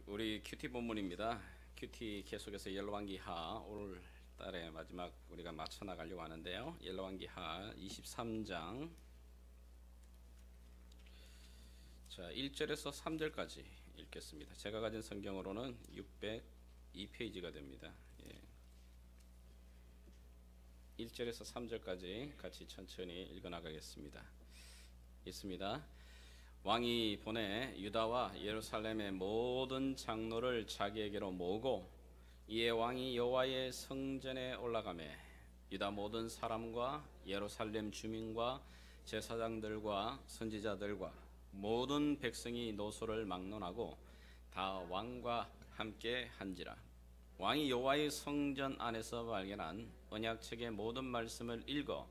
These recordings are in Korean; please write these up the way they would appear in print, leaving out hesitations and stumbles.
우리 큐티 본문입니다. 큐티 계속해서 옐로왕기하 올 달에 마지막 우리가 맞춰 나가려고 하는데요. 옐로왕기하 23장 자 1절에서 3절까지 읽겠습니다. 제가 가진 성경으로는 602페이지가 됩니다. 1절에서 3절까지 같이 천천히 읽어 나가겠습니다. 있습니다. 왕이 보내 유다와 예루살렘의 모든 장로를 자기에게로 모으고 이에 왕이 여호와의 성전에 올라가매 유다 모든 사람과 예루살렘 주민과 제사장들과 선지자들과 모든 백성이 노소를 막론하고 다 왕과 함께 한지라. 왕이 여호와의 성전 안에서 발견한 언약책의 모든 말씀을 읽어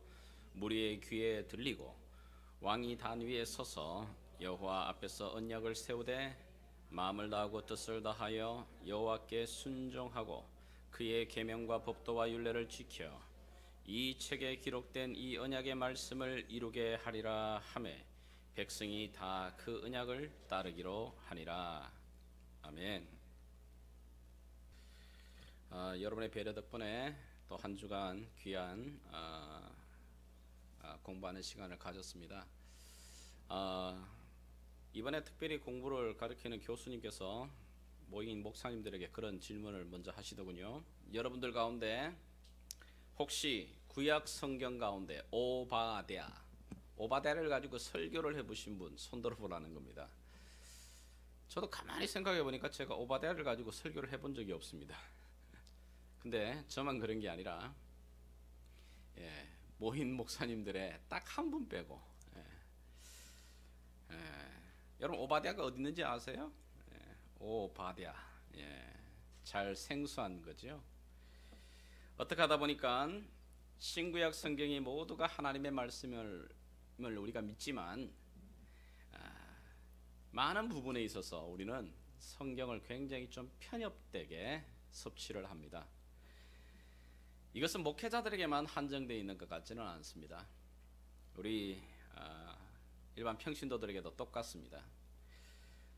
무리의 귀에 들리고 왕이 단 위에 서서 여호와 앞에서 언약을 세우되 마음을 다하고 뜻을 다하여 여호와께 순종하고 그의 계명과 법도와 율례를 지켜 이 책에 기록된 이 언약의 말씀을 이루게 하리라 하매 백성이 다 그 언약을 따르기로 하니라. 아멘. 여러분의 배려 덕분에 또 한 주간 귀한 공부하는 시간을 가졌습니다. 이번에 특별히 공부를 가르치는 교수님께서 모인 목사님들에게 그런 질문을 먼저 하시더군요. 여러분들 가운데 혹시 구약 성경 가운데 오바댜를 가지고 설교를 해보신 분 손 들어보라는 겁니다. 저도 가만히 생각해 보니까 제가 오바댜를 가지고 설교를 해본 적이 없습니다. 근데 저만 그런 게 아니라 모인 목사님들의 딱 한 분 빼고 여러분 오바댜가 어디 있는지 아세요? 오바댜 잘 생소한 거죠. 어떻게 하다 보니까 신구약 성경이 모두가 하나님의 말씀을 우리가 믿지만 많은 부분에 있어서 우리는 성경을 굉장히 좀 편협되게 섭취를 합니다. 이것은 목회자들에게만 한정되어 있는 것 같지는 않습니다. 우리 일반 평신도들에게도 똑같습니다.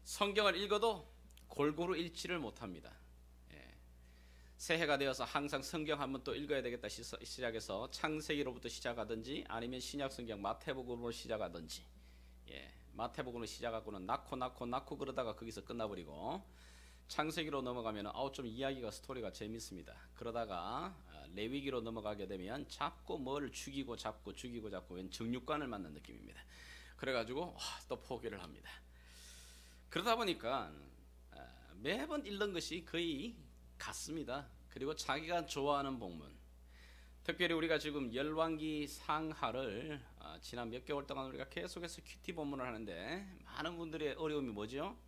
성경을 읽어도 골고루 읽지를 못합니다. 새해가 되어서 항상 성경 한번 또 읽어야 되겠다 시작해서 창세기로부터 시작하든지 아니면 신약성경 마태복음으로 시작하든지 마태복음으로 시작하고는 낳고 그러다가 거기서 끝나버리고 창세기로 넘어가면 좀 이야기가 스토리가 재밌습니다. 그러다가 레위기로 넘어가게 되면 자꾸 뭘 죽이고 잡고 웬 정육관을 맞는 느낌입니다. 그래가지고 또 포기를 합니다. 그러다 보니까 매번 읽는 것이 거의 같습니다. 그리고 자기가 좋아하는 본문, 특별히 우리가 지금 열왕기 상하를 지난 몇 개월 동안 우리가 계속해서 큐티 본문을 하는데 많은 분들의 어려움이 뭐죠?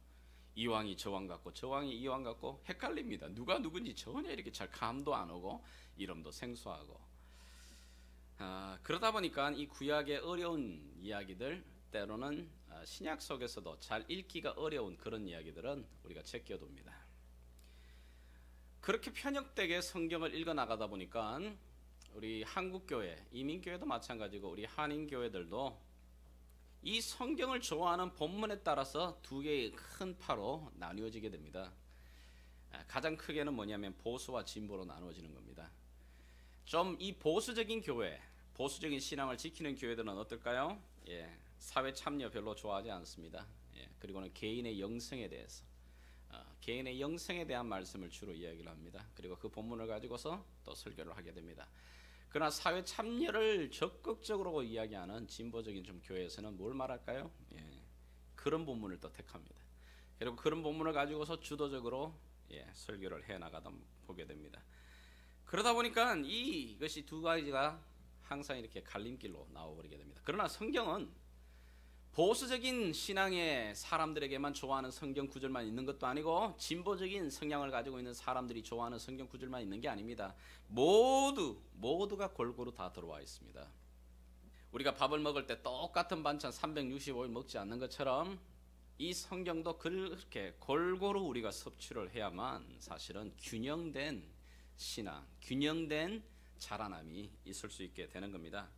이 왕이 저 왕 같고 저 왕이 이 왕 같고 헷갈립니다. 누가 누군지 전혀 이렇게 잘 감도 안 오고 이름도 생소하고 그러다 보니까 이 구약의 어려운 이야기들, 때로는 신약 속에서도 잘 읽기가 어려운 그런 이야기들은 우리가 제껴둡니다. 그렇게 편협되게 성경을 읽어 나가다 보니까 우리 한국교회, 이민교회도 마찬가지고 우리 한인교회들도 이 성경을 좋아하는 본문에 따라서 두 개의 큰 파로 나뉘어지게 됩니다. 가장 크게는 뭐냐면 보수와 진보로 나누어지는 겁니다. 좀 이 보수적인 교회, 보수적인 신앙을 지키는 교회들은 어떨까요? 사회 참여 별로 좋아하지 않습니다. 그리고는 개인의 영성에 대해서 개인의 영성에 대한 말씀을 주로 이야기를 합니다. 그리고 그 본문을 가지고서 또 설교를 하게 됩니다. 그러나 사회 참여를 적극적으로 이야기하는 진보적인 좀 교회에서는 뭘 말할까요? 그런 본문을 또 택합니다. 그리고 그런 본문을 가지고서 주도적으로 설교를 해나가다 보게 됩니다. 그러다 보니까 이것이 두 가지가 항상 이렇게 갈림길로 나와버리게 됩니다. 그러나 성경은 보수적인 신앙의 사람들에게만 좋아하는 성경 구절만 있는 것도 아니고 진보적인 성향을 가지고 있는 사람들이 좋아하는 성경 구절만 있는 게 아닙니다. 모두가 골고루 다 들어와 있습니다. 우리가 밥을 먹을 때 똑같은 반찬 365일 먹지 않는 것처럼 이 성경도 그렇게 골고루 우리가 섭취를 해야만 사실은 균형된 신앙, 균형된 자라남이 있을 수 있게 되는 겁니다.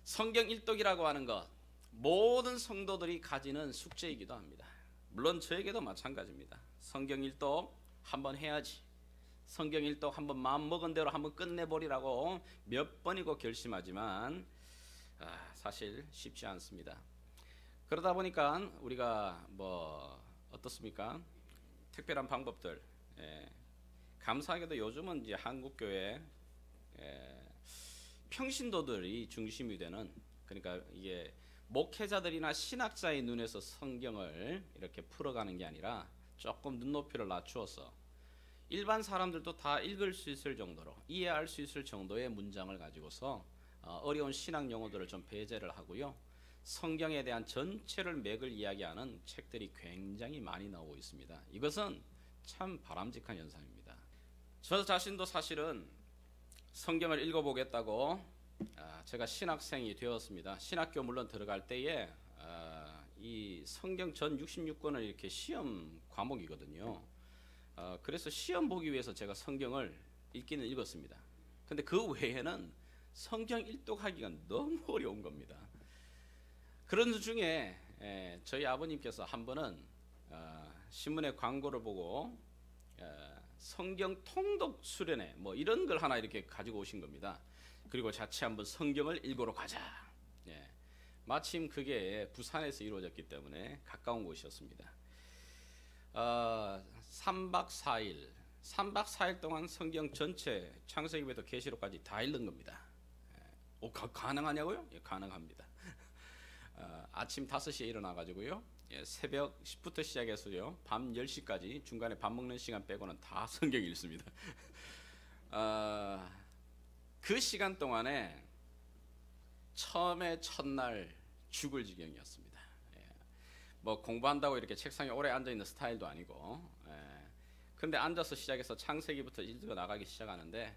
성경 일독이라고 하는 것, 모든 성도들이 가지는 숙제이기도 합니다. 물론 저에게도 마찬가지입니다. 성경 일독 한번 해야지, 성경 일독 한번 마음 먹은 대로 한번 끝내버리라고 몇 번이고 결심하지만 사실 쉽지 않습니다. 그러다 보니까 우리가 뭐 어떻습니까? 특별한 방법들, 감사하게도 요즘은 이제 한국 교회 평신도들이 중심이 되는, 그러니까 이게 목회자들이나 신학자의 눈에서 성경을 이렇게 풀어가는 게 아니라 조금 눈높이를 낮추어서 일반 사람들도 다 읽을 수 있을 정도로 이해할 수 있을 정도의 문장을 가지고서 어려운 신학 용어들을 좀 배제를 하고요, 성경에 대한 전체를 맥을 이야기하는 책들이 굉장히 많이 나오고 있습니다. 이것은 참 바람직한 현상입니다. 저 자신도 사실은 성경을 읽어보겠다고 제가 신학생이 되었습니다. 신학교 물론 들어갈 때에 이 성경 전 66권을 이렇게 시험 과목이거든요. 그래서 시험 보기 위해서 제가 성경을 읽기는 읽었습니다. 근데 그 외에는 성경 일독하기가 너무 어려운 겁니다. 그런 중에 저희 아버님께서 한 번은 신문의 광고를 보고 성경 통독 수련회 뭐 이런 걸 하나 이렇게 가지고 오신 겁니다. 그리고 자체 한번 성경을 읽으러 가자. 마침 그게 부산에서 이루어졌기 때문에 가까운 곳이었습니다. 3박 4일 동안 성경 전체 창세기부터 계시록까지 다 읽는 겁니다. 가능하냐고요? 예, 가능합니다. 아침 5시에 일어나가지고요, 새벽 10부터 시작해서요, 밤 10시까지 중간에 밥 먹는 시간 빼고는 다 성경 읽습니다. 그 시간 동안에 처음에 첫날 죽을 지경이었습니다. 뭐 공부한다고 이렇게 책상에 오래 앉아 있는 스타일도 아니고, 근데 앉아서 시작해서 창세기부터 읽어 나가기 시작하는데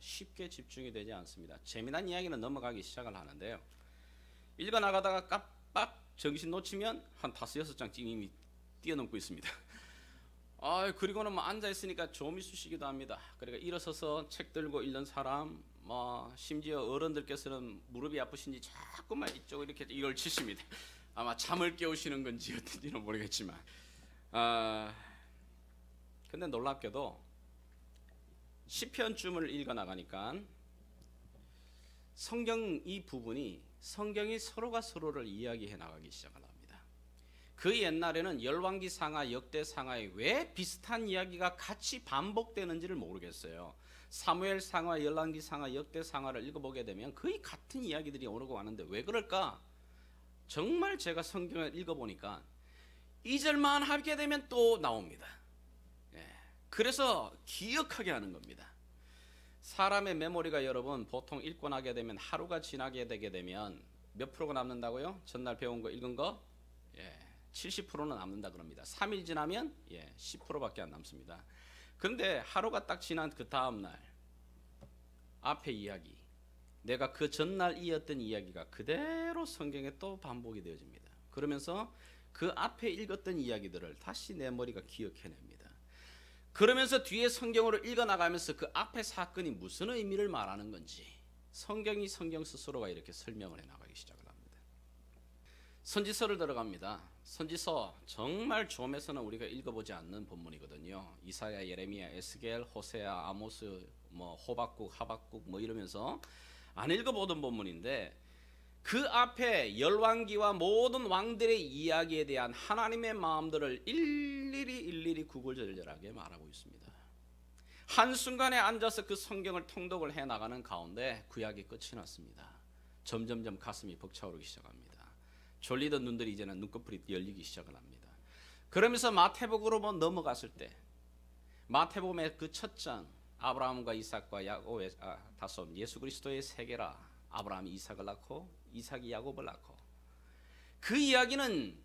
쉽게 집중이 되지 않습니다. 재미난 이야기는 넘어가기 시작을 하는데요, 읽어 나가다가 깜빡 정신 놓치면 한 5-6장 이미 뛰어넘고 있습니다. 그리고는 뭐 앉아 있으니까 좀이 쑤시기도 합니다. 그러니까 일어서서 책 들고 읽는 사람, 뭐 심지어 어른들께서는 무릎이 아프신지 자꾸만 이쪽을 이렇게 이걸 치십니다. 아마 잠을 깨우시는 건지 어떤지는 모르겠지만, 근데 놀랍게도 시편쯤을 읽어 나가니까 성경 이 부분이 성경이 서로가 서로를 이야기해 나가기 시작을 합니다. 그 옛날에는 열왕기상하, 역대상하에 왜 비슷한 이야기가 같이 반복되는지를 모르겠어요. 사무엘상하, 열왕기상하, 역대상하를 읽어보게 되면 거의 같은 이야기들이 오르고 가는데 왜 그럴까? 정말 제가 성경을 읽어보니까 2절만 하게 되면 또 나옵니다. 그래서 기억하게 하는 겁니다. 사람의 메모리가 여러분 보통 읽고 나게 되면 하루가 지나게 되게 되면 몇 프로가 남는다고요? 전날 배운 거 읽은 거 70%는 남는다 그럽니다. 3일 지나면 10%밖에 안 남습니다. 그런데 하루가 딱 지난 그 다음 날 앞에 이야기, 내가 그 전날 이었던 이야기가 그대로 성경에 또 반복이 되어집니다. 그러면서 그 앞에 읽었던 이야기들을 다시 내 머리가 기억해냅니다. 그러면서 뒤에 성경으로 읽어나가면서 그 앞에 사건이 무슨 의미를 말하는 건지 성경이 성경 스스로가 이렇게 설명을 해나가기 시작을 합니다. 선지서를 들어갑니다. 선지서 정말 좀에서는 우리가 읽어보지 않는 본문이거든요. 이사야, 예레미야, 에스겔, 호세아, 아모스, 뭐 호박국, 하박국 뭐 이러면서 안 읽어보던 본문인데 그 앞에 열왕기와 모든 왕들의 이야기에 대한 하나님의 마음들을 일일이 구구절절하게 말하고 있습니다. 한순간에 앉아서 그 성경을 통독을 해나가는 가운데 구약이 끝이 났습니다. 점점점 가슴이 벅차오르기 시작합니다. 졸리던 눈들이 이제는 눈꺼풀이 열리기 시작을 합니다. 그러면서 마태복음으로 넘어갔을 때 마태복음의 그 첫 장, 아브라함과 이삭과 야곱의 다솜, 예수 그리스도의 세계라. 아브라함이 이삭을 낳고 이삭이 야곱을 낳고, 그 이야기는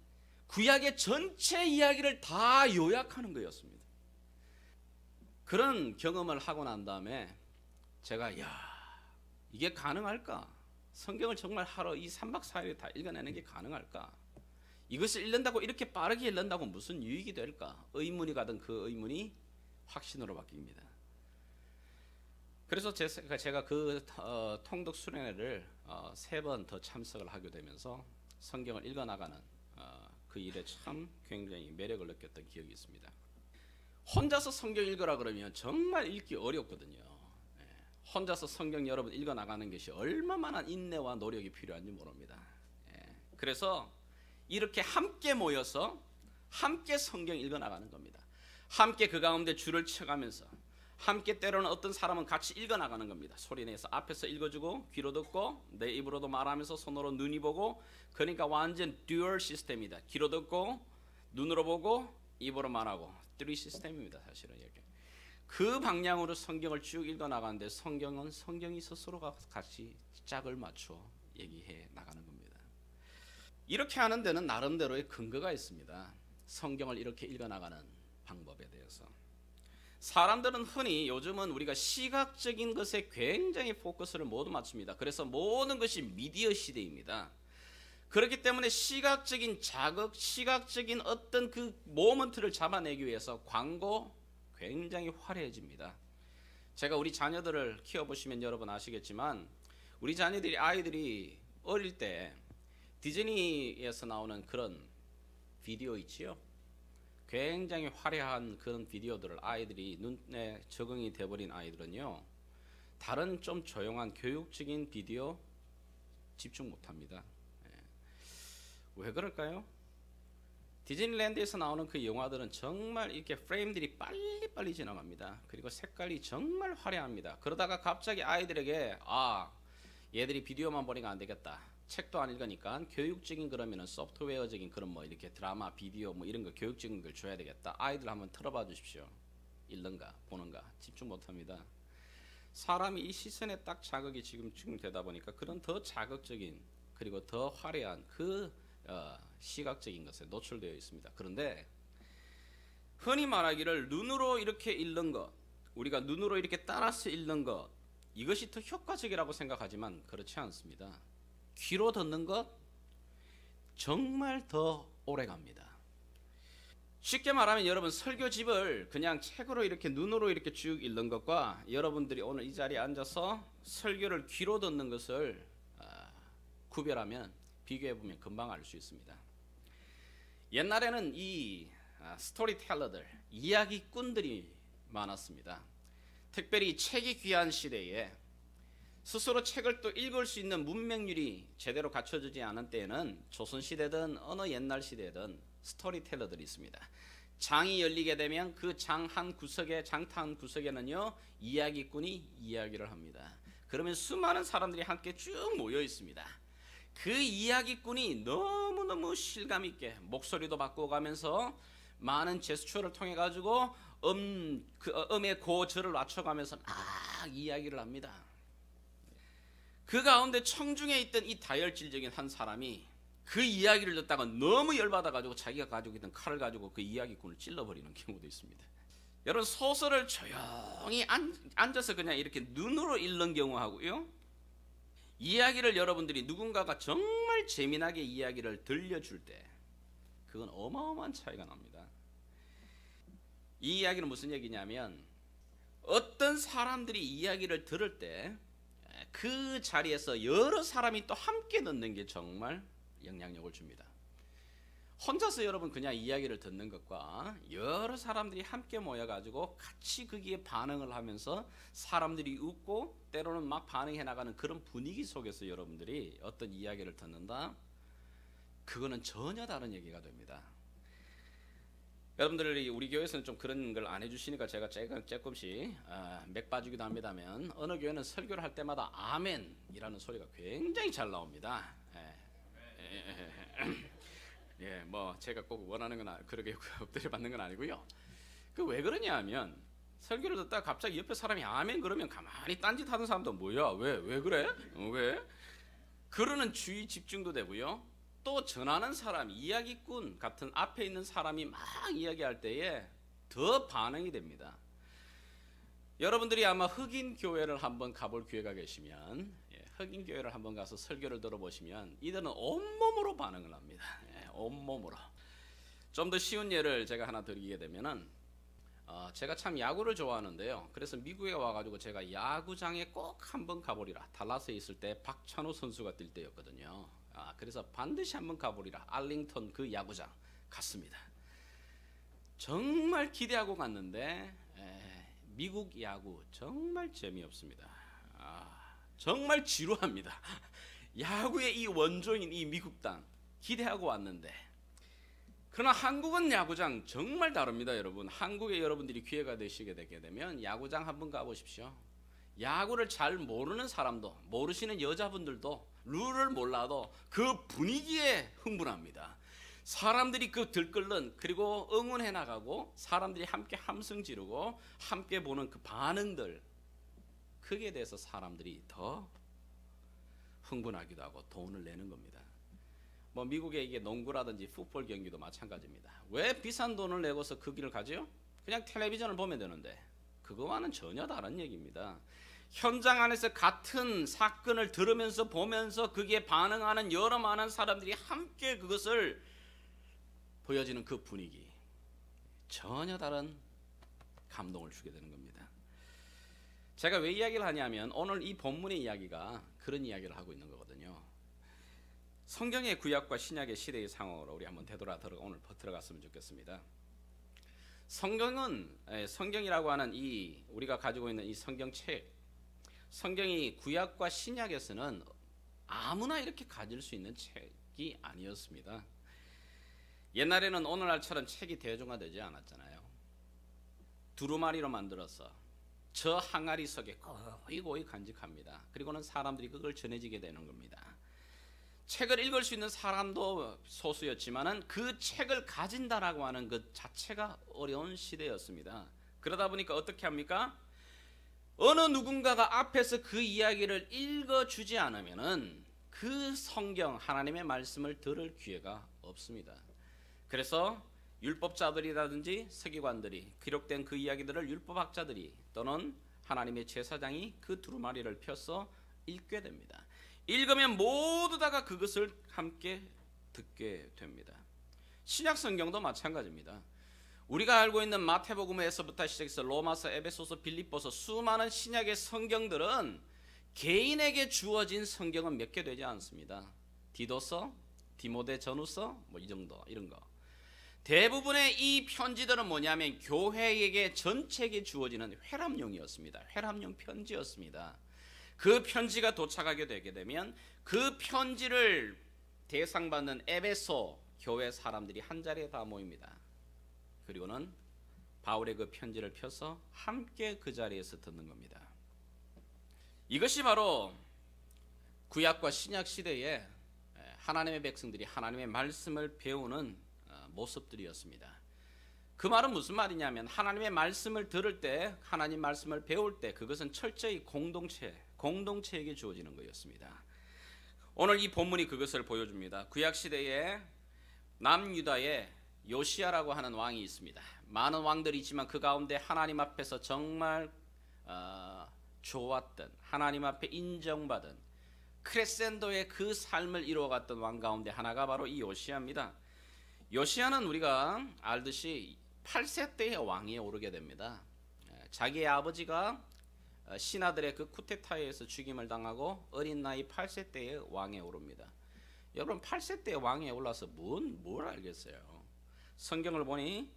구약의 전체 이야기를 다 요약하는 거였습니다. 그런 경험을 하고 난 다음에 제가 이게 가능할까? 성경을 정말 하루 이 3박 4일에 다 읽어내는 게 가능할까? 이것을 읽는다고 이렇게 빠르게 읽는다고 무슨 유익이 될까? 의문이 가던 그 의문이 확신으로 바뀝니다. 그래서 제가 그 통독 수련회를 3번 더 참석을 하게 되면서 성경을 읽어나가는 그 일에 참 굉장히 매력을 느꼈던 기억이 있습니다. 혼자서 성경 읽으라 그러면 정말 읽기 어렵거든요. 혼자서 성경 여러분 읽어 나가는 것이 얼마나 인내와 노력이 필요한지 모릅니다. 그래서 이렇게 함께 모여서 함께 성경 읽어 나가는 겁니다. 함께 그 가운데 줄을 쳐가면서 함께 때로는 어떤 사람은 같이 읽어 나가는 겁니다. 소리내서 앞에서 읽어주고 귀로 듣고 내 입으로도 말하면서 손으로 눈이 보고, 그러니까 완전 듀얼 시스템이다. 귀로 듣고 눈으로 보고 입으로 말하고 3 시스템입니다. 사실은 이렇게 그 방향으로 성경을 쭉 읽어 나가는데 성경은 성경이 스스로가 같이 짝을 맞춰 얘기해 나가는 겁니다. 이렇게 하는 데는 나름대로의 근거가 있습니다. 성경을 이렇게 읽어 나가는 방법에 대해서. 사람들은 흔히 요즘은 우리가 시각적인 것에 굉장히 포커스를 모두 맞춥니다. 그래서 모든 것이 미디어 시대입니다. 그렇기 때문에 시각적인 자극, 시각적인 어떤 그 모먼트를 잡아내기 위해서 광고 굉장히 화려해집니다. 제가 우리 자녀들을 키워보시면 여러분 아시겠지만 우리 자녀들이 아이들이 어릴 때 디즈니에서 나오는 그런 비디오 있지요. 굉장히 화려한 그런 비디오들을 아이들이 눈에 적응이 돼버린 아이들은요, 다른 좀 조용한 교육적인 비디오 집중 못합니다. 왜 그럴까요? 디즈니랜드에서 나오는 그 영화들은 정말 이렇게 프레임들이 빨리빨리 지나갑니다. 그리고 색깔이 정말 화려합니다. 그러다가 갑자기 아이들에게 얘들이 비디오만 보니까 안 되겠다. 책도 안 읽으니까 교육적인 그러면은 소프트웨어적인 그런 뭐 이렇게 드라마, 비디오 뭐 이런 거 교육적인 걸 줘야 되겠다. 아이들 한번 틀어봐 주십시오. 읽는가 보는가 집중 못합니다. 사람이 이 시선에 딱 자극이 지금 되다 보니까 그런 더 자극적인 그리고 더 화려한 그 시각적인 것에 노출되어 있습니다. 그런데 흔히 말하기를 눈으로 이렇게 읽는 것, 우리가 눈으로 이렇게 따라서 읽는 것, 이것이 더 효과적이라고 생각하지만 그렇지 않습니다. 귀로 듣는 것 정말 더 오래 갑니다. 쉽게 말하면 여러분 설교집을 그냥 책으로 이렇게 눈으로 이렇게 쭉 읽는 것과 여러분들이 오늘 이 자리에 앉아서 설교를 귀로 듣는 것을 구별하면 비교해보면 금방 알 수 있습니다. 옛날에는 이 스토리텔러들, 이야기꾼들이 많았습니다. 특별히 책이 귀한 시대에 스스로 책을 또 읽을 수 있는 문맹률이 제대로 갖춰지지 않은 때에는 조선시대든 어느 옛날 시대든 스토리텔러들이 있습니다. 장이 열리게 되면 그 장 한 구석에, 장터 한 구석에는요 이야기꾼이 이야기를 합니다. 그러면 수많은 사람들이 함께 쭉 모여 있습니다. 그 이야기꾼이 너무너무 실감 있게 목소리도 바꿔가면서 많은 제스처를 통해 가지고 음의 고절을 맞춰가면서 막 이야기를 합니다. 그 가운데 청중에 있던 이 다혈질적인 한 사람이 그 이야기를 듣다가 너무 열받아 가지고 자기가 가지고 있던 칼을 가지고 그 이야기꾼을 찔러버리는 경우도 있습니다. 여러분 소설을 조용히 앉아서 그냥 이렇게 눈으로 읽는 경우하고요, 이야기를 여러분들이 누군가가 정말 재미나게 이야기를 들려줄 때 그건 어마어마한 차이가 납니다. 이 이야기는 무슨 얘기냐면 어떤 사람들이 이야기를 들을 때 그 자리에서 여러 사람이 또 함께 듣는 게 정말 영향력을 줍니다. 혼자서 여러분 그냥 이야기를 듣는 것과 여러 사람들이 함께 모여가지고 같이 거기에 반응을 하면서 사람들이 웃고 때로는 막 반응해 나가는 그런 분위기 속에서 여러분들이 어떤 이야기를 듣는다, 그거는 전혀 다른 얘기가 됩니다. 여러분들이 우리 교회에서는 좀 그런 걸 안 해주시니까 제가 조금씩 맥 빠지기도 합니다만, 어느 교회는 설교를 할 때마다 아멘이라는 소리가 굉장히 잘 나옵니다. 예, 뭐 제가 꼭 원하는 건 그렇게 엎드려 받는 건 아니고요. 그 왜 그러냐 하면 설교를 듣다가 갑자기 옆에 사람이 아멘 그러면 가만히 딴짓하는 사람도 뭐야, 왜 그래? 왜? 그러는 주의 집중도 되고요. 또 전하는 사람, 이야기꾼 같은 앞에 있는 사람이 막 이야기할 때에 더 반응이 됩니다. 여러분들이 아마 흑인 교회를 한번 가볼 기회가 계시면, 흑인 교회를 한번 가서 설교를 들어보시면 이들은 온몸으로 반응을 합니다. 온몸으로. 좀 더 쉬운 예를 제가 하나 드리게 되면은, 제가 참 야구를 좋아하는데요. 그래서 미국에 와가지고 제가 야구장에 꼭 한번 가보리라. 달라스에 있을 때 박찬호 선수가 뛸 때였거든요. 그래서 반드시 한번 가보리라. 알링턴 그 야구장 갔습니다. 정말 기대하고 갔는데 미국 야구 정말 재미없습니다. 정말 지루합니다. 야구의 이 원조인 이 미국 땅 기대하고 왔는데, 그러나 한국은 야구장 정말 다릅니다. 여러분, 한국에 여러분들이 기회가 되시게 되게 되면 야구장 한번 가보십시오. 야구를 잘 모르는 사람도, 모르시는 여자분들도, 룰을 몰라도 그 분위기에 흥분합니다. 사람들이 그 들끓는, 그리고 응원해 나가고 사람들이 함께 함성 지르고 함께 보는 그 반응들, 그게 대해서 사람들이 더 흥분하기도 하고 돈을 내는 겁니다. 뭐 미국의 이게 농구라든지 풋볼 경기도 마찬가지입니다. 왜 비싼 돈을 내고서 그 길을 가죠? 그냥 텔레비전을 보면 되는데 그거와는 전혀 다른 얘기입니다. 현장 안에서 같은 사건을 들으면서 보면서 거기에 반응하는 여러 많은 사람들이 함께 그것을 보여지는 그 분위기, 전혀 다른 감동을 주게 되는 겁니다. 제가 왜 이야기를 하냐면 오늘 이 본문의 이야기가 그런 이야기를 하고 있는 거거든요. 성경의 구약과 신약의 시대의 상황으로 우리 한번 오늘 들어갔으면 좋겠습니다. 성경이라고 하는 이 우리가 가지고 있는 이 성경책, 성경이 구약과 신약에서는 아무나 이렇게 가질 수 있는 책이 아니었습니다. 옛날에는 오늘날처럼 책이 대중화되지 않았잖아요. 두루마리로 만들어서 저 항아리 속에 고이 간직합니다. 그리고는 사람들이 그걸 전해지게 되는 겁니다. 책을 읽을 수 있는 사람도 소수였지만은 그 책을 가진다라고 하는 것 자체가 어려운 시대였습니다. 그러다 보니까 어떻게 합니까? 어느 누군가가 앞에서 그 이야기를 읽어주지 않으면은 그 성경 하나님의 말씀을 들을 기회가 없습니다. 그래서 율법자들이라든지 서기관들이 기록된 그 이야기들을 율법학자들이 또는 하나님의 제사장이 그 두루마리를 펴서 읽게 됩니다. 읽으면 모두 다가 그것을 함께 듣게 됩니다. 신약 성경도 마찬가지입니다. 우리가 알고 있는 마태복음에서부터 시작해서 로마서, 에베소서, 빌립보서 수많은 신약의 성경들은 개인에게 주어진 성경은 몇 개 되지 않습니다. 디도서, 디모데 전후서 뭐 이 정도, 이런 거. 대부분의 이 편지들은 뭐냐면 교회에게 전체에게 주어지는 회람용이었습니다. 회람용 편지였습니다. 그 편지가 도착하게 되게 되면 그 편지를 대상받는 에베소 교회 사람들이 한 자리에 다 모입니다. 그리고는 바울의 그 편지를 펴서 함께 그 자리에서 듣는 겁니다. 이것이 바로 구약과 신약 시대에 하나님의 백성들이 하나님의 말씀을 배우는 모습들이었습니다. 그 말은 무슨 말이냐면 하나님의 말씀을 들을 때, 하나님 말씀을 배울 때 그것은 철저히 공동체에게 주어지는 것이었습니다. 오늘 이 본문이 그것을 보여줍니다. 구약 시대에 남유다에 요시야라고 하는 왕이 있습니다. 많은 왕들이 있지만 그 가운데 하나님 앞에서 정말 좋았던, 하나님 앞에 인정받은 크레센도의 그 삶을 이루어갔던 왕 가운데 하나가 바로 이 요시야입니다. 요시야는 우리가 알듯이 8세 때의 왕위에 오르게 됩니다. 자기의 아버지가 신하들의 그 쿠데타에 의해서 죽임을 당하고 어린 나이 8세 때의 왕에 오릅니다. 여러분 8세 때의 왕에 올라서 뭘 알겠어요? 성경을 보니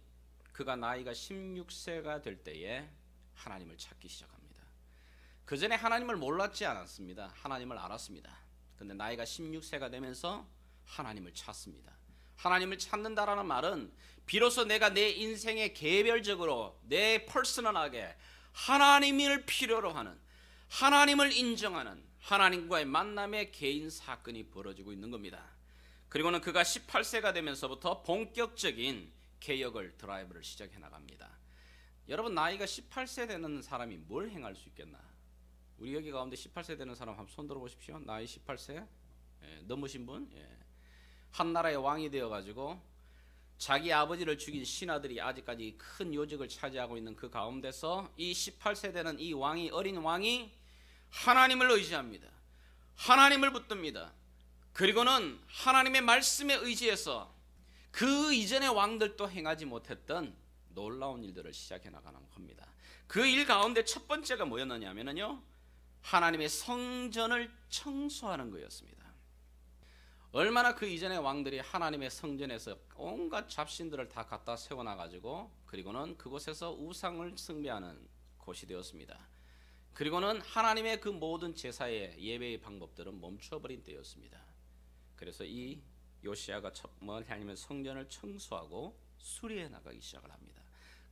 그가 나이가 16세가 될 때에 하나님을 찾기 시작합니다. 그 전에 하나님을 몰랐지 않았습니다. 하나님을 알았습니다. 근데 나이가 16세가 되면서 하나님을 찾습니다. 하나님을 찾는다라는 말은 비로소 내가 내 인생에 개별적으로 내 퍼스널하게 하나님을 필요로 하는, 하나님을 인정하는 하나님과의 만남의 개인 사건이 벌어지고 있는 겁니다. 그리고는 그가 18세가 되면서부터 본격적인 개혁을 드라이브를 시작해 나갑니다. 여러분 나이가 18세 되는 사람이 뭘 행할 수 있겠나? 우리 여기 가운데 18세 되는 사람 한번 손 들어보십시오. 나이 18세 넘으신 분, 한 나라의 왕이 되어가지고 자기 아버지를 죽인 신하들이 아직까지 큰 요직을 차지하고 있는 그 가운데서 이 18세 되는 이 왕이, 어린 왕이 하나님을 의지합니다. 하나님을 붙듭니다. 그리고는 하나님의 말씀에 의지해서 그 이전의 왕들도 행하지 못했던 놀라운 일들을 시작해 나가는 겁니다. 그 일 가운데 첫 번째가 뭐였느냐면요, 하나님의 성전을 청소하는 거였습니다. 얼마나 그 이전의 왕들이 하나님의 성전에서 온갖 잡신들을 다 갖다 세워놔가지고 그리고는 그곳에서 우상을 숭배하는 곳이 되었습니다. 그리고는 하나님의 그 모든 제사의 예배의 방법들은 멈춰버린 때였습니다. 그래서 이 요시야가 먼저 하나님의 성전을 청소하고 수리해 나가기 시작을 합니다.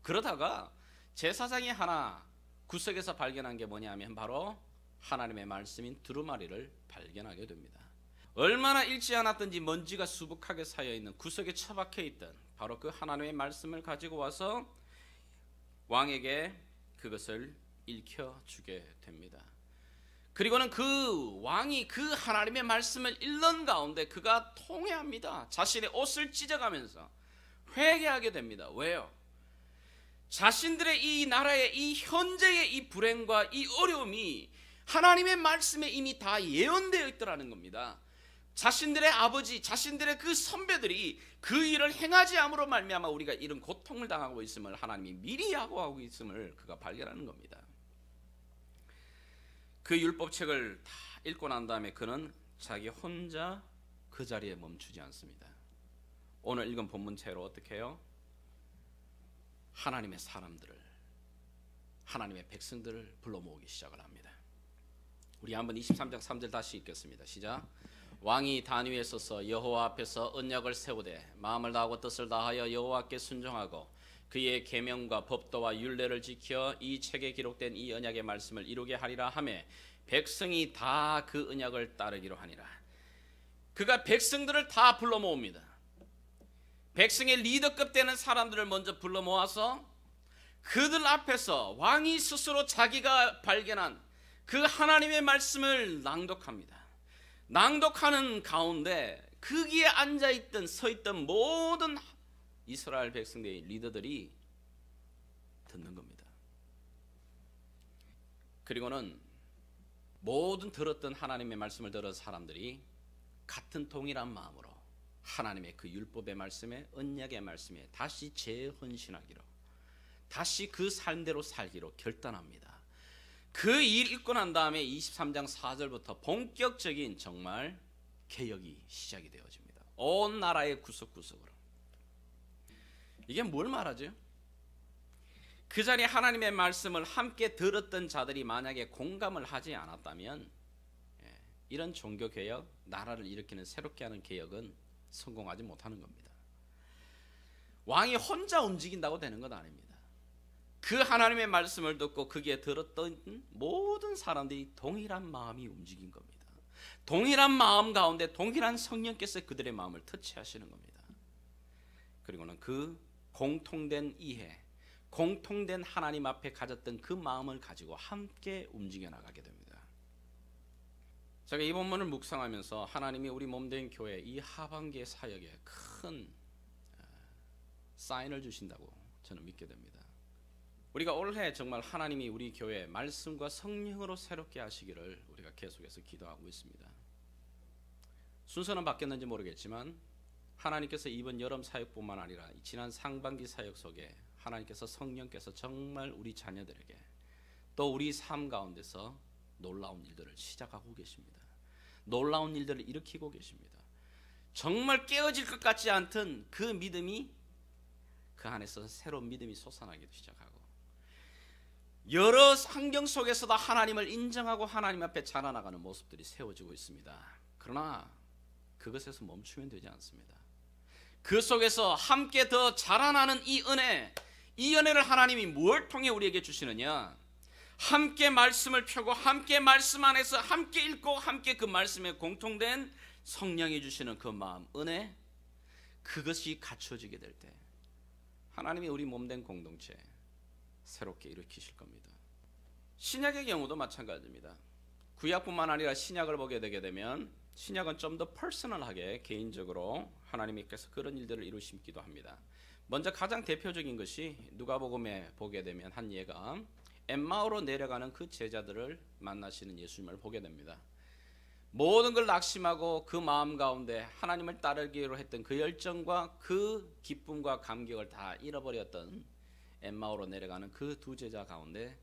그러다가 제사장이 하나 구석에서 발견한 게 뭐냐면 바로 하나님의 말씀인 두루마리를 발견하게 됩니다. 얼마나 읽지 않았던지 먼지가 수북하게 쌓여있는 구석에 처박혀 있던 바로 그 하나님의 말씀을 가지고 와서 왕에게 그것을 읽혀주게 됩니다. 그리고는 그 왕이 그 하나님의 말씀을 읽는 가운데 그가 통회합니다. 자신의 옷을 찢어가면서 회개하게 됩니다. 왜요? 자신들의 이 나라의 이 현재의 이 불행과 이 어려움이 하나님의 말씀에 이미 다 예언되어 있더라는 겁니다. 자신들의 아버지, 자신들의 그 선배들이 그 일을 행하지 않음으로 말미암아 우리가 이런 고통을 당하고 있음을 하나님이 미리 야고하고 있음을 그가 발견하는 겁니다. 그 율법책을 다 읽고 난 다음에 그는 자기 혼자 그 자리에 멈추지 않습니다. 오늘 읽은 본문체로 어떻게 해요? 하나님의 사람들을, 하나님의 백성들을 불러 모으기 시작을 합니다. 우리 한번 23장 3절 다시 읽겠습니다. 시작. 왕이 단 위에 서서 여호와 앞에서 언약을 세우되 마음을 다하고 뜻을 다하여 여호와께 순종하고 그의 계명과 법도와 율례를 지켜 이 책에 기록된 이 언약의 말씀을 이루게 하리라 하매 백성이 다 그 언약을 따르기로 하니라. 그가 백성들을 다 불러 모읍니다. 백성의 리더급 되는 사람들을 먼저 불러 모아서 그들 앞에서 왕이 스스로 자기가 발견한 그 하나님의 말씀을 낭독합니다. 낭독하는 가운데 거기에 앉아있던 서있던 모든 이스라엘 백성들의 리더들이 듣는 겁니다. 그리고는 모든 들었던 하나님의 말씀을 들은 사람들이 같은 동일한 마음으로 하나님의 그 율법의 말씀에 언약의 말씀에 다시 재헌신하기로 다시 그 삶대로 살기로 결단합니다. 그 일 읽고 난 다음에 23장 4절부터 본격적인 정말 개혁이 시작이 되어집니다. 온 나라의 구석구석으로. 이게 뭘 말하죠? 그 자리에 하나님의 말씀을 함께 들었던 자들이 만약에 공감을 하지 않았다면 이런 종교개혁, 나라를 일으키는 새롭게 하는 개혁은 성공하지 못하는 겁니다. 왕이 혼자 움직인다고 되는 것 아닙니다. 그 하나님의 말씀을 듣고 거기에 들었던 모든 사람들이 동일한 마음이 움직인 겁니다. 동일한 마음 가운데 동일한 성령께서 그들의 마음을 터치하시는 겁니다. 그리고는 그 공통된 이해, 공통된 하나님 앞에 가졌던 그 마음을 가지고 함께 움직여 나가게 됩니다. 제가 이 본문을 묵상하면서 하나님이 우리 몸된 교회 이 하반기의 사역에 큰 사인을 주신다고 저는 믿게 됩니다. 우리가 올해 정말 하나님이 우리 교회 말씀과 성령으로 새롭게 하시기를 우리가 계속해서 기도하고 있습니다. 순서는 바뀌었는지 모르겠지만 하나님께서 이번 여름 사역뿐만 아니라 지난 상반기 사역 속에 하나님께서 성령께서 정말 우리 자녀들에게 또 우리 삶 가운데서 놀라운 일들을 시작하고 계십니다. 놀라운 일들을 일으키고 계십니다. 정말 깨어질 것 같지 않던 그 믿음이 그 안에서 새로운 믿음이 솟아나기도 시작하고 여러 환경 속에서도 하나님을 인정하고 하나님 앞에 자라나가는 모습들이 세워지고 있습니다. 그러나 그것에서 멈추면 되지 않습니다. 그 속에서 함께 더 자라나는 이 은혜를 하나님이 무엇을 통해 우리에게 주시느냐? 함께 말씀을 펴고 함께 말씀 안에서 함께 읽고 함께 그 말씀에 공통된 성령이 주시는 그 마음, 은혜, 그것이 갖춰지게 될 때 하나님이 우리 몸된 공동체 새롭게 일으키실 겁니다. 신약의 경우도 마찬가지입니다. 구약뿐만 아니라 신약을 보게 되게 되면 신약은 좀 더 퍼스널하게 개인적으로 하나님께서 그런 일들을 이루시기도 합니다. 먼저 가장 대표적인 것이 누가복음에 보게 되면 한 예가 엠마오로 내려가는 그 제자들을 만나시는 예수님을 보게 됩니다. 모든 걸 낙심하고 그 마음 가운데 하나님을 따르기로 했던 그 열정과 그 기쁨과 감격을 다 잃어버렸던 엠마오로 내려가는 그 두 제자 가운데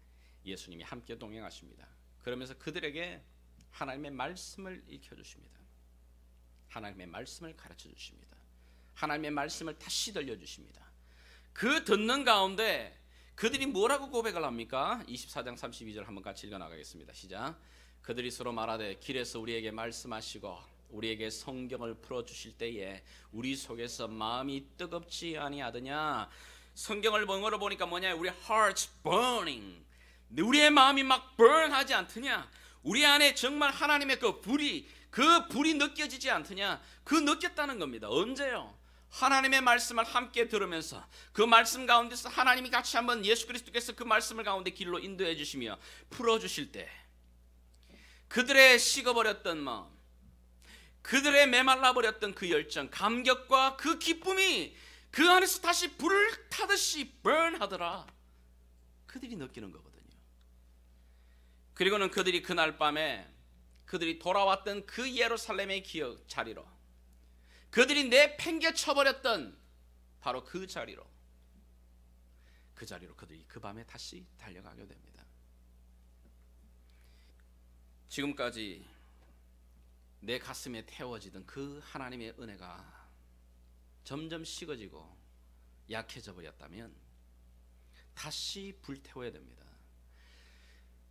예수님이 함께 동행하십니다. 그러면서 그들에게 하나님의 말씀을 읽혀주십니다. 하나님의 말씀을 가르쳐 주십니다. 하나님의 말씀을 다시 들려주십니다. 그 듣는 가운데 그들이 뭐라고 고백을 합니까? 24장 32절 한번 같이 읽어나가겠습니다. 시작. 그들이 서로 말하되 길에서 우리에게 말씀하시고 우리에게 성경을 풀어주실 때에 우리 속에서 마음이 뜨겁지 아니하더냐. 성경을 영어로 보니까 뭐냐, 우리 hearts burning, 우리의 마음이 막 burn하지 않더냐. 우리 안에 정말 하나님의 그 불이 느껴지지 않더냐. 그 느꼈다는 겁니다. 언제요? 하나님의 말씀을 함께 들으면서 그 말씀 가운데서 하나님이 같이 한번 예수 그리스도께서 그 말씀을 가운데 길로 인도해 주시며 풀어주실 때 그들의 식어버렸던 마음, 그들의 메말라버렸던 그 열정, 감격과 그 기쁨이 그 안에서 다시 불을 타듯이 burn하더라. 그들이 느끼는 거거든요. 그리고는 그들이 그날 밤에 그들이 돌아왔던 그 예루살렘의 기억 자리로, 그들이 내팽개쳐버렸던 바로 그 자리로 그들이 그 밤에 다시 달려가게 됩니다. 지금까지 내 가슴에 태워지던 그 하나님의 은혜가 점점 식어지고 약해져 버렸다면 다시 불태워야 됩니다.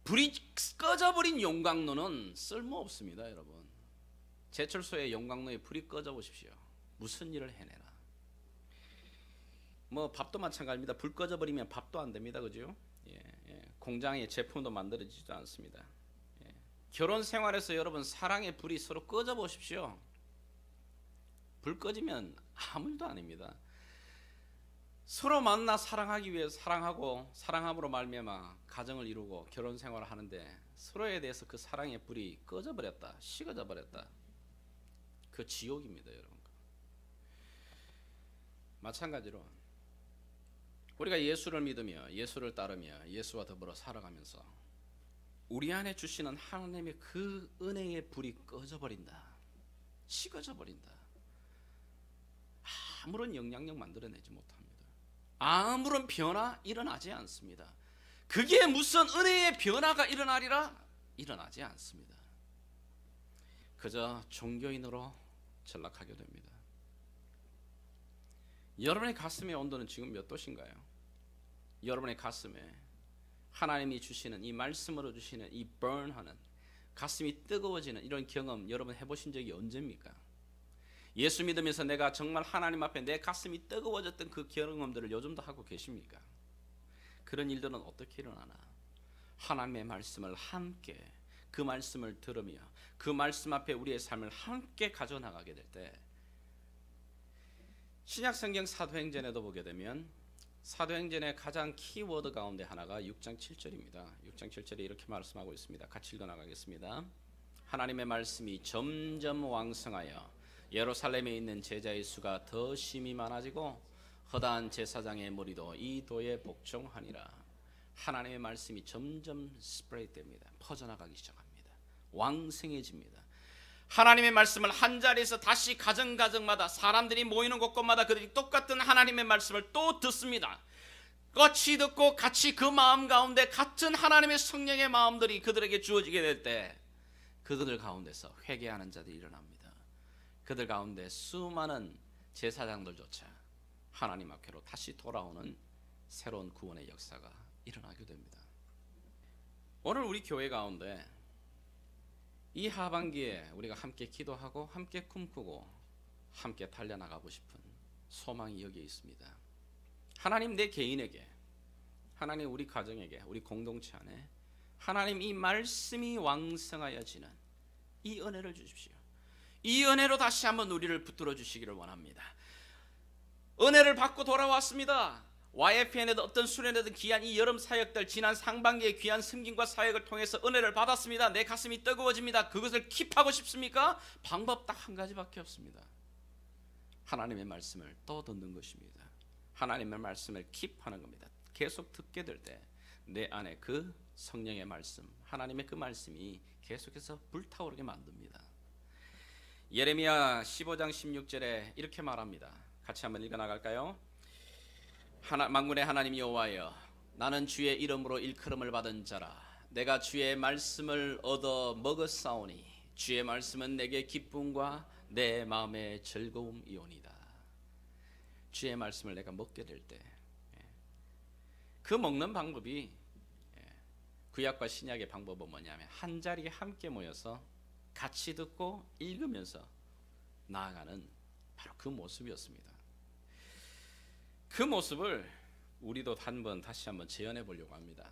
불이 꺼져버린 용광로는 쓸모없습니다. 여러분, 제철소의 용광로에 불이 꺼져 보십시오. 무슨 일을 해내나. 뭐 밥도 마찬가지입니다. 불 꺼져버리면 밥도 안 됩니다. 그죠? 공장의 제품도 만들어지지도 않습니다. 결혼 생활에서 여러분 사랑의 불이 서로 꺼져 보십시오. 불 꺼지면 아무 일도 아닙니다. 서로 만나 사랑하기 위해서 사랑하고 사랑함으로 말미암아 가정을 이루고 결혼 생활을 하는데 서로에 대해서 그 사랑의 불이 꺼져 버렸다, 식어져 버렸다. 그 지옥입니다, 여러분. 마찬가지로 우리가 예수를 믿으며 예수를 따르며 예수와 더불어 살아가면서 우리 안에 주시는 하나님의 그 은혜의 불이 꺼져 버린다, 식어져 버린다. 아무런 영향력 만들어내지 못합니다. 아무런 변화 일어나지 않습니다. 그게 무슨 은혜의 변화가 일어나리라? 일어나지 않습니다. 그저 종교인으로 전락하게 됩니다. 여러분의 가슴의 온도는 지금 몇 도신가요? 여러분의 가슴에 하나님이 주시는 이 말씀으로 주시는 이 burn하는, 가슴이 뜨거워지는 이런 경험 여러분 해보신 적이 언제입니까? 예수 믿으면서 내가 정말 하나님 앞에 내 가슴이 뜨거워졌던 그 경험들을 요즘도 하고 계십니까? 그런 일들은 어떻게 일어나나? 하나님의 말씀을 함께, 그 말씀을 들으며 그 말씀 앞에 우리의 삶을 함께 가져나가게 될 때, 신약성경 사도행전에도 보게 되면 사도행전의 가장 키워드 가운데 하나가 6장 7절입니다. 6장 7절에 이렇게 말씀하고 있습니다. 같이 읽어나가겠습니다. 하나님의 말씀이 점점 왕성하여 예루살렘에 있는 제자의 수가 더 심히 많아지고 허다한 제사장의 머리도 이 도에 복종하니라. 하나님의 말씀이 점점 스프레이됩니다. 퍼져나가기 시작합니다. 왕성해집니다. 하나님의 말씀을 한 자리에서 다시 가정마다 사람들이 모이는 곳곳마다 그들이 똑같은 하나님의 말씀을 또 듣습니다. 같이 듣고 같이 그 마음 가운데 같은 하나님의 성령의 마음들이 그들에게 주어지게 될 때 그들 가운데서 회개하는 자들이 일어납니다. 그들 가운데 수많은 제사장들조차 하나님 앞으로 다시 돌아오는 새로운 구원의 역사가 일어나게 됩니다. 오늘 우리 교회 가운데 이 하반기에 우리가 함께 기도하고 함께 꿈꾸고 함께 달려나가고 싶은 소망이 여기에 있습니다. 하나님, 내 개인에게, 하나님 우리 가정에게, 우리 공동체 안에 하나님 이 말씀이 왕성하여지는 이 은혜를 주십시오. 이 은혜로 다시 한번 우리를 붙들어 주시기를 원합니다. 은혜를 받고 돌아왔습니다. YFN에도 어떤 수련회든 귀한 이 여름 사역들, 지난 상반기의 귀한 섬김과 사역을 통해서 은혜를 받았습니다. 내 가슴이 뜨거워집니다. 그것을 킵하고 싶습니까? 방법 딱 한 가지밖에 없습니다. 하나님의 말씀을 또 듣는 것입니다. 하나님의 말씀을 킵하는 겁니다. 계속 듣게 될 때 내 안에 그 성령의 말씀, 하나님의 그 말씀이 계속해서 불타오르게 만듭니다. 예레미야 15장 16절에 이렇게 말합니다. 같이 한번 읽어나갈까요? 만군의 하나님 여호와여, 나는 주의 이름으로 일컬음을 받은 자라. 내가 주의 말씀을 얻어 먹었사오니 주의 말씀은 내게 기쁨과 내 마음의 즐거움이오니다. 주의 말씀을 내가 먹게 될 때, 그 먹는 방법이 구약과 신약의 방법은 뭐냐면 한 자리에 함께 모여서 같이 듣고 읽으면서 나아가는 바로 그 모습이었습니다. 그 모습을 우리도 다시 한번 재현해 보려고 합니다.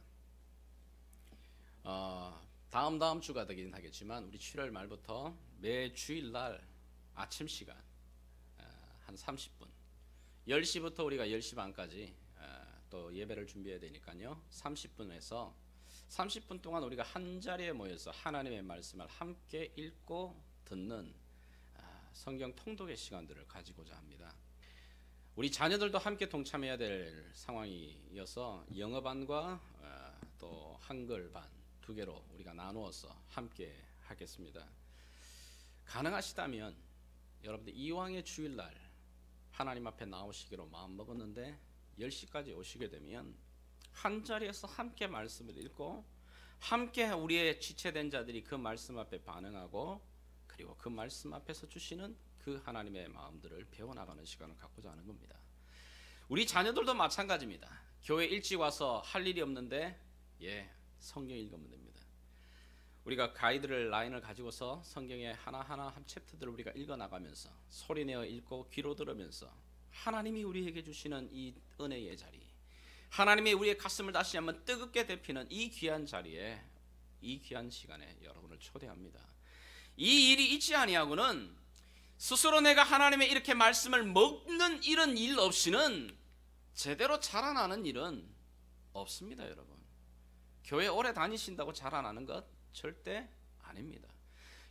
다음 주가 되긴 하겠지만 우리 7월 말부터 매 주일날 아침 시간 한 30분 10시부터 우리가 10시 반까지 또 예배를 준비해야 되니까요. 30분 동안 우리가 한 자리에 모여서 하나님의 말씀을 함께 읽고 듣는 성경 통독의 시간들을 가지고자 합니다. 우리 자녀들도 함께 동참해야 될 상황이어서 영어반과 또 한글반 두 개로 우리가 나누어서 함께 하겠습니다. 가능하시다면 여러분들 이왕의 주일날 하나님 앞에 나오시기로 마음먹었는데 10시까지 오시게 되면 한 자리에서 함께 말씀을 읽고 함께 우리의 지체된 자들이 그 말씀 앞에 반응하고 그리고 그 말씀 앞에서 주시는 그 하나님의 마음들을 배워나가는 시간을 갖고자 하는 겁니다. 우리 자녀들도 마찬가지입니다. 교회 일찍 와서 할 일이 없는데 성경 읽으면 됩니다. 우리가 가이드를 라인을 가지고서 성경의 하나하나 한 챕터들을 우리가 읽어나가면서 소리내어 읽고 귀로 들으면서 하나님이 우리에게 주시는 이 은혜의 자리, 하나님이 우리의 가슴을 다시 한번 뜨겁게 데피는 이 귀한 자리에, 이 귀한 시간에 여러분을 초대합니다. 이 일이 있지 아니하고는 스스로 내가 하나님의 이렇게 말씀을 먹는 이런 일 없이는 제대로 자라나는 일은 없습니다. 여러분, 교회 오래 다니신다고 자라나는 것 절대 아닙니다.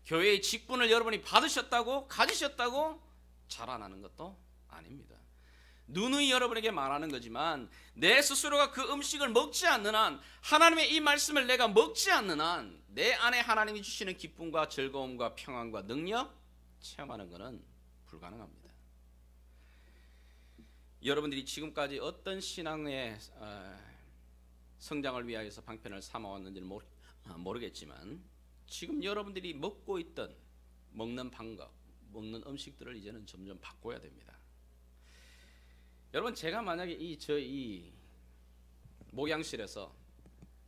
교회의 직분을 여러분이 받으셨다고 가지셨다고 자라나는 것도 아닙니다. 누누이 여러분에게 말하는 거지만 내 스스로가 그 음식을 먹지 않는 한, 하나님의 이 말씀을 내가 먹지 않는 한 내 안에 하나님이 주시는 기쁨과 즐거움과 평안과 능력 체험하는 것은 불가능합니다. 여러분들이 지금까지 어떤 신앙의 성장을 위하여서 방편을 삼아왔는지는 모르겠지만 지금 여러분들이 먹고 있던 먹는 방법, 먹는 음식들을 이제는 점점 바꿔야 됩니다. 여러분, 제가 만약에 저희 목양실에서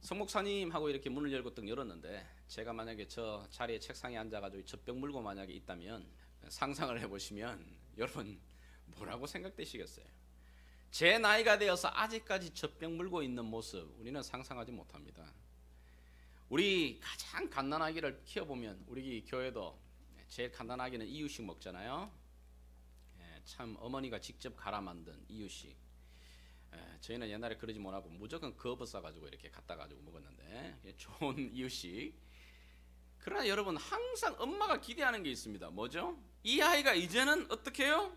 성목사님하고 이렇게 문을 열고 딱 열었는데 제가 만약에 저 자리에 책상에 앉아가지고 젖병 물고 만약에 있다면 상상을 해보시면 여러분 뭐라고 생각되시겠어요? 제 나이가 되어서 아직까지 젖병 물고 있는 모습 우리는 상상하지 못합니다. 우리 가장 갓난아기를 키워보면 우리 교회도 제일 갓난아기는 이유식 먹잖아요. 참 어머니가 직접 갈아 만든 이유식. 저희는 옛날에 그러지 못하고 무조건 거부 싸가지고 이렇게 갖다 가지고 먹었는데 좋은 이유식. 그러나 여러분 항상 엄마가 기대하는 게 있습니다. 뭐죠? 이 아이가 이제는 어떻게 해요?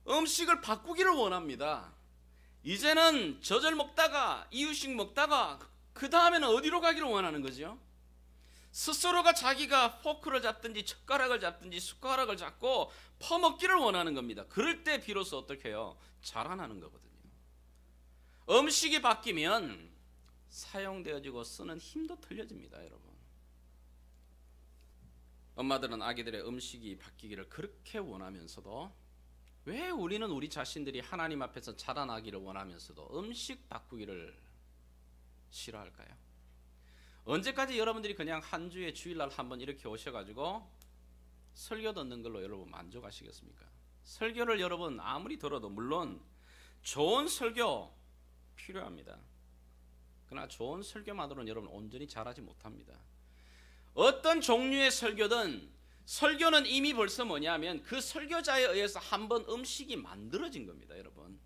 음식을 바꾸기를 원합니다. 이제는 저절 먹다가 이유식 먹다가 그 다음에는 어디로 가기를 원하는 거죠? 스스로가 자기가 포크를 잡든지 젓가락을 잡든지 숟가락을 잡고 퍼먹기를 원하는 겁니다. 그럴 때 비로소 어떻게 해요? 자라나는 거거든요. 음식이 바뀌면 사용되어지고 쓰는 힘도 틀려집니다. 여러분, 엄마들은 아기들의 음식이 바뀌기를 그렇게 원하면서도 왜 우리는 우리 자신들이 하나님 앞에서 자라나기를 원하면서도 음식 바꾸기를 싫어할까요? 언제까지 여러분들이 그냥 한 주에 주일날 한번 이렇게 오셔가지고 설교 듣는 걸로 여러분 만족하시겠습니까? 설교를 여러분 아무리 들어도 물론 좋은 설교 필요합니다. 그러나 좋은 설교만으로는 여러분 온전히 잘하지 못합니다. 어떤 종류의 설교든 설교는 이미 벌써 뭐냐면 그 설교자에 의해서 한번 음식이 만들어진 겁니다. 여러분,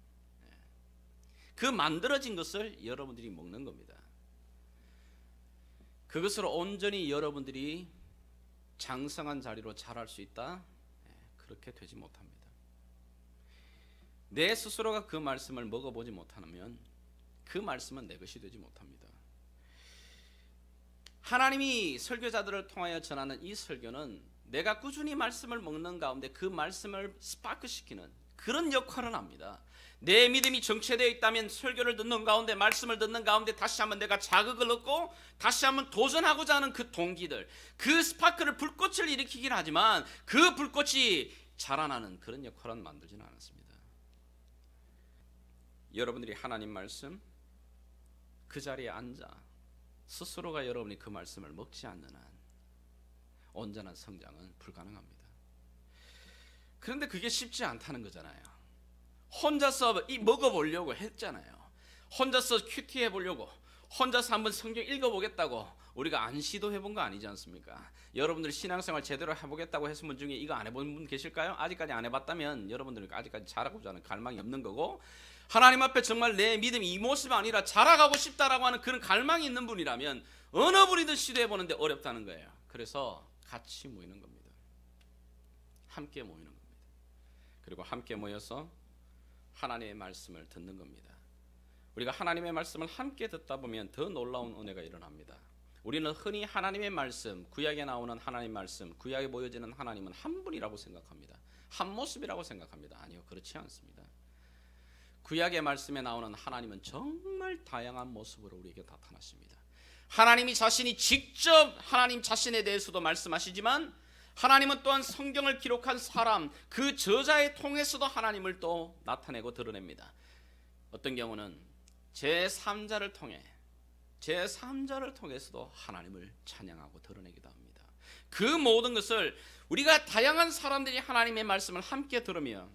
그 만들어진 것을 여러분들이 먹는 겁니다. 그것으로 온전히 여러분들이 장성한 자리로 자랄 수 있다? 그렇게 되지 못합니다. 내 스스로가 그 말씀을 먹어보지 못하면 그 말씀은 내 것이 되지 못합니다. 하나님이 설교자들을 통하여 전하는 이 설교는 내가 꾸준히 말씀을 먹는 가운데 그 말씀을 스파크시키는 그런 역할을 합니다. 내 믿음이 정체되어 있다면 설교를 듣는 가운데, 말씀을 듣는 가운데 다시 한번 내가 자극을 얻고 다시 한번 도전하고자 하는 그 동기들, 그 스파크를, 불꽃을 일으키긴 하지만 그 불꽃이 자라나는 그런 역할은 만들지는 않았습니다. 여러분들이 하나님 말씀 그 자리에 앉아 스스로가 여러분이 그 말씀을 먹지 않는 한 온전한 성장은 불가능합니다. 그런데 그게 쉽지 않다는 거잖아요. 혼자서 먹어보려고 했잖아요. 혼자서 큐티 해보려고, 혼자서 한번 성경 읽어보겠다고 우리가 안 시도해본 거 아니지 않습니까? 여러분들이 신앙생활 제대로 해보겠다고 했은 분 중에 이거 안 해본 분 계실까요? 아직까지 안 해봤다면 여러분들은 아직까지 잘하고자 하는 갈망이 없는 거고, 하나님 앞에 정말 내 믿음이 이 모습이 아니라 자라가고 싶다라고 하는 그런 갈망이 있는 분이라면 어느 분이든 시도해보는데 어렵다는 거예요. 그래서 같이 모이는 겁니다. 함께 모이는 겁니다. 그리고 함께 모여서 하나님의 말씀을 듣는 겁니다. 우리가 하나님의 말씀을 함께 듣다 보면 더 놀라운 은혜가 일어납니다. 우리는 흔히 하나님의 말씀, 구약에 나오는 하나님의 말씀, 구약에 보여지는 하나님은 한 분이라고 생각합니다. 한 모습이라고 생각합니다. 아니요, 그렇지 않습니다. 구약의 말씀에 나오는 하나님은 정말 다양한 모습으로 우리에게 나타나십니다. 하나님이 자신이 직접 하나님 자신에 대해서도 말씀하시지만 하나님은 또한 성경을 기록한 사람, 그 저자의 통해서도 하나님을 또 나타내고 드러냅니다. 어떤 경우는 제3자를 통해서도 하나님을 찬양하고 드러내기도 합니다. 그 모든 것을 우리가 다양한 사람들이 하나님의 말씀을 함께 들으며,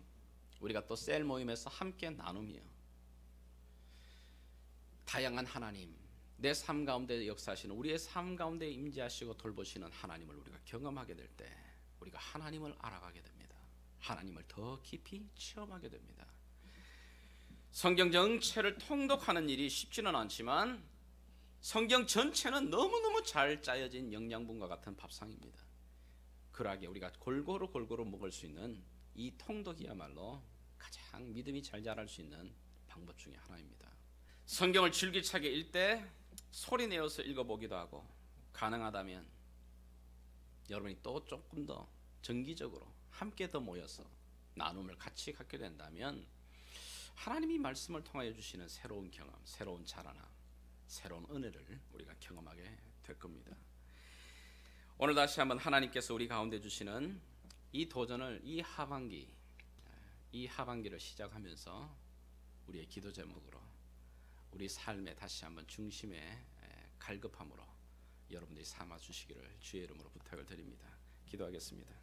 우리가 또 셀 모임에서 함께 나누며, 다양한 하나님, 내 삶 가운데 역사하시는, 우리의 삶 가운데 임재하시고 돌보시는 하나님을 우리가 경험하게 될 때 우리가 하나님을 알아가게 됩니다. 하나님을 더 깊이 체험하게 됩니다. 성경 전체를 통독하는 일이 쉽지는 않지만 성경 전체는 너무너무 잘 짜여진 영양분과 같은 밥상입니다. 그러하게 우리가 골고루 먹을 수 있는 이 통독이야말로 가장 믿음이 잘 자랄 수 있는 방법 중에 하나입니다. 성경을 줄기차게 읽을 때 소리 내어서 읽어보기도 하고, 가능하다면 여러분이 또 조금 더 정기적으로 함께 더 모여서 나눔을 같이 갖게 된다면 하나님이 말씀을 통하여 주시는 새로운 경험, 새로운 자라남, 새로운 은혜를 우리가 경험하게 될 겁니다. 오늘 다시 한번 하나님께서 우리 가운데 주시는 이 도전을, 이 하반기를 시작하면서 우리의 기도 제목으로 우리 삶에 다시 한번 중심에 갈급함으로 여러분들이 삼아 주시기를 주의 이름으로 부탁을 드립니다. 기도하겠습니다.